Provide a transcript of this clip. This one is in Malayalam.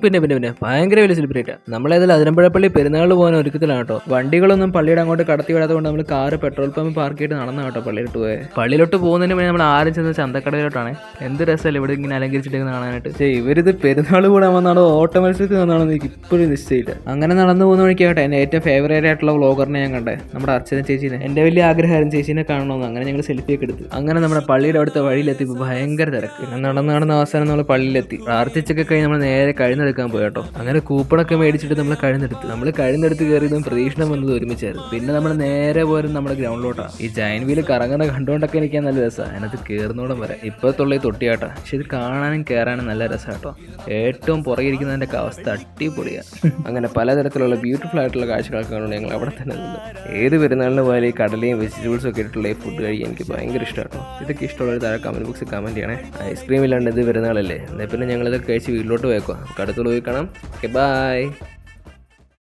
പിന്നെ ഭയങ്കര വലിയ സെലിബ്രേറ്റ്. നമ്മളേതായാലും അതിരമ്പുഴപ്പള്ളി പെരുന്നാൾ പോകാൻ ഒരുക്കത്തിലാണ് കേട്ടോ. വണ്ടികളൊന്നും പള്ളിയുടെ അങ്ങോട്ട് കടത്തി വിടാത്തത് കൊണ്ട് നമ്മൾ കാറ് പെട്രോൾ പമ്പ് പാർക്ക് ചെയ്തിട്ട് നടന്ന കേട്ടോ പള്ളിയിലോട്ട് പോയത്. പള്ളിയിലോട്ട് പോകുന്നതിന് മുന്നേ നമ്മൾ ആരും ചെന്ന് ചന്തക്കടയിലോട്ടാണ്. എന്ത് രസമല്ലേ ഇവിടെ ഇങ്ങനെ അലങ്കരിച്ചിട്ട് കാണാനായിട്ട്. ഇവരിത് പെരുന്നാൾ കൂടാൻ വന്നാണോ ഓട്ട മത്സരത്തിൽ വന്നാണോ എനിക്ക് ഇപ്പോഴും നിശ്ചയില്ല. അങ്ങനെ നടന്നു പോകുന്ന വഴിക്കാട്ടെ എൻ്റെ ഏറ്റവും ഫേവറേറ്റ് ആയിട്ടുള്ള വ്ളോഗറിനെ ഞാൻ കണ്ടേ, നമ്മുടെ അർച്ചന ചേച്ചീനെ. എൻ്റെ വലിയ ആഗ്രഹമായിരുന്നു ചേച്ചീനെ കാണണമെന്ന്. അങ്ങനെ ഞങ്ങൾ സെൽഫിയൊക്കെ എടുത്തു. അങ്ങനെ നമ്മുടെ പള്ളിയുടെ അടുത്ത വഴിയിലെത്തി ഭയങ്കര തിരക്ക്. പിന്നെ നടന്ന് അവസാനം നമ്മൾ പള്ളിയിലെത്തി. പ്രാർത്ഥിച്ചൊക്കെ കഴിഞ്ഞ് നമ്മൾ നേരെ കഴിഞ്ഞെടുക്കാൻ പോയി കേട്ടോ. അങ്ങനെ കൂപ്പണൊക്കെ മേടിച്ചിട്ട് നമ്മൾ കഴിഞ്ഞെടുത്ത് കയറിയതും പ്രതീക്ഷണം വന്നത് ഒരുമിച്ചായിരുന്നു. പിന്നെ നമ്മൾ നേരെ പോരും നമ്മുടെ ഗ്രൗണ്ടിലോട്ടാണ്. ഈ ജയന്റ് വീല് കറങ്ങുന്ന കണ്ടുകൊണ്ടൊക്കെ എനിക്ക് നല്ല രസമാണ്. അതിനകത്ത് കയറുന്നോടം വരെ ഇപ്പോഴത്തുള്ള ഈ തൊട്ടിയാട്ടാ. പക്ഷെ ഇത് കാണാനും കയറാനും നല്ല രസം കേട്ടോ. ഏറ്റവും പുറകിരിക്കുന്നതിൻ്റെ ഒക്കെ അവസ്ഥ അടിപൊളിയാണ്. അങ്ങനെ പലതരത്തിലുള്ള ബ്യൂട്ടിഫുൾ ആയിട്ടുള്ള കാഴ്ചകളൊക്കെ കാണുന്നത് ഞങ്ങൾ അവിടെ തന്നെ നിന്ന്. ഏത് പെരുന്നാളിന് പോയാലും ഈ കടലയും വെജിറ്റബിൾസും ഒക്കെ ഇട്ടുള്ള ഈ ഫുഡ് കഴിക്കാൻ എനിക്ക് ഭയങ്കര ഇഷ്ടമാണ് കേട്ടോ. ഇതൊക്കെ ഇഷ്ടമുള്ളവർ താഴെ കമൻറ്റ് ബോക്സിൽ കമൻറ്റ് ചെയ്യണേ. ഐസ്ക്രീം ഇല്ലാണ്ട് ഇത് പെരുന്നാളല്ലേ, എന്നാൽ പിന്നെ ഞങ്ങളിതൊക്കെ കഴിച്ച് വീട്ടിലോട്ട് പോയേക്കോ. അടുത്തുള്ള പോയി കാണാം. Okay, by.